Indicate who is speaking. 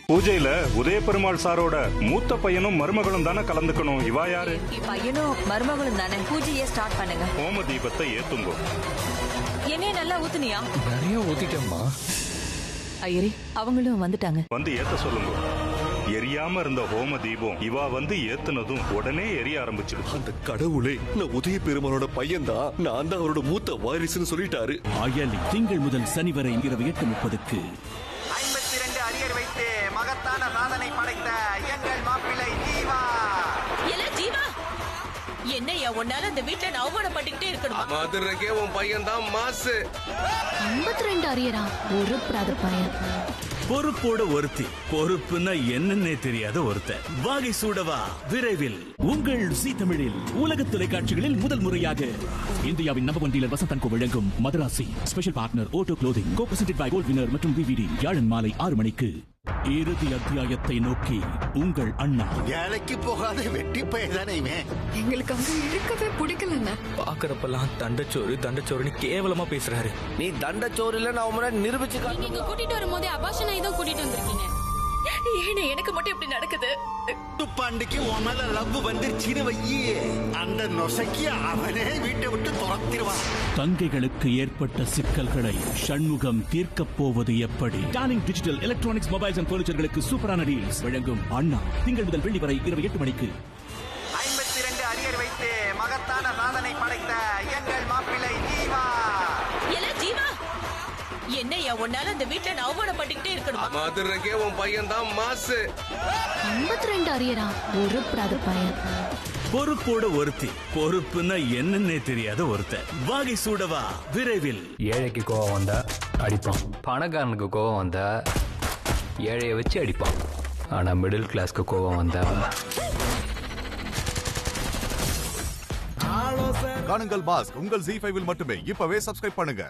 Speaker 1: பூஜையில உதய பெருமாள் சாரோட மூத்த பையனும் மருமகளும் தானே கலந்துக்கணும். இவா யாரு?
Speaker 2: பையனும் மருமகளும் தானே. பூஜையே ஸ்டார்ட் பண்ணுங்க.
Speaker 1: ஹோம தீபத்தை ஏத்துங்கோ.
Speaker 2: என்னைய நல்லா ஊத்துனியா?
Speaker 3: நிறைய ஊத்திட்டேம்மா.
Speaker 2: ஐயரே, அவங்களும் வந்துட்டாங்க.
Speaker 1: வந்து ஏத்த சொல்லுங்க. எரியாம இருந்த ஹோம தீபம் இவா வந்து ஏத்துனதும் உடனே எரிய ஆரம்பிச்சிடும்.
Speaker 4: அந்த கடவுளே, நான் உதய பெருமானோட பையன் தான், நான் தான் அவரோட மூத்த வாரிசுன்னு சொல்லிட்டாரு.
Speaker 5: ஆயலி திங்கள் முதல் சனி வரை இரவு 8:30க்கு.
Speaker 6: 52 அரியர் வைத்து மகத்தான சாதனை படைத்த எங்கள் மாப்பிள்ளை ஜீவா.
Speaker 2: ஜீவா, என்னையா உன்னால இந்த வீட்டுல அவமானப்பட்டுக்கிட்டே இருக்கணும்.
Speaker 7: மதுரைக்கே உன் பையன் தான் மாசு.
Speaker 8: 52 அரியரா? ஒரு பிராத பையன்.
Speaker 5: பொறுப்போட ஒருத்தி, பொறுப்புன்னா என்னன்னே தெரியாத ஒருத்தர். வாகை சூடவா விரைவில் உங்கள் ஜீ தமிழில். உலக தொலைக்காட்சிகளில் முதல் முறையாக இந்தியாவின் நம்பர் 1 டீலர் வசந்த் & கோ வழங்கும் Madharasi special partner Otto clothing, co presented by Gold Winner மற்றும் விவிடி. வியாழன் மாலை 6 மணிக்கு. இறுதி அத்தியாயத்தை நோக்கி உங்கள் அண்ணா.
Speaker 9: வேலைக்கு போகாத வெட்டி பையதானே இவன்.
Speaker 8: எங்களுக்கு அங்க இருக்கவே பிடிக்கலண்ணா.
Speaker 3: பாக்குறப்பெல்லாம் தண்டச்சோறுன்னு கேவலமா பேசுறாரு.
Speaker 6: நீ தண்டச்சோறு இல்ல நான் உங்களை நிரூபிச்சு
Speaker 8: நீங்க கூட்டிட்டு வரும்போதே அபாஷனை ஏதோ கூட்டிட்டு வந்திருக்கீங்க.
Speaker 2: ஏன்னா எனக்கு மட்டும் இப்படி நடக்குது.
Speaker 9: துப்பாண்டிக்கு உன் மேல லவ் வந்துருச்சுன்னு வையி, அந்த நொசைக்கு அவனே வீட்டை விட்டு துரத்திடுவான்.
Speaker 5: தங்கைகளுக்கு ஏற்பட்ட சிக்கல்களை சண்முகம் தீர்க்கப் போவது எப்படி? டானிங் டிஜிட்டல் எலக்ட்ரானிக்ஸ் மொபைல்ஸ் அண்ட் பர்னிச்சர்களுக்கு சூப்பரான டீல்ஸ் வழங்கும் அண்ணா. திங்கள் முதல் வெள்ளி வரை இரவு 8 மணிக்கு.
Speaker 6: 52 அரியர் வைத்து மகத்தான சாதனை படைத்த எங்கள் மாப்பிள்ளை ஜீவா.
Speaker 2: ஜீவா, என்னையா உன்னால இந்த வீட்டுல அவமானப்பட்டுக்கிட்டே இருக்கணும்.
Speaker 7: மதுரைக்கே உன் பையன் தான் மாசு.
Speaker 8: 52 அரியரா? ஒரு பிராத பையன்.
Speaker 5: பொறுப்போட ஒருத்தி, பொறுப்புன்னா என்னன்னே தெரியாத ஒருத்தர். வாகை சூடவா விரைவில்.
Speaker 3: ஏழைக்கு கோவம் வந்தா அடிப்பான், பணக்காரனுக்கு கோவம் வந்தா ஏழைய வச்சு அடிப்பான். ஆனா மிடில் கிளாஸ்க்கு கோவம் வந்தா
Speaker 10: காணுங்கள் பாஸ் உங்கள் ஜீ5 மட்டுமே. இப்பவே சப்ஸ்கிரைப் பண்ணுங்க.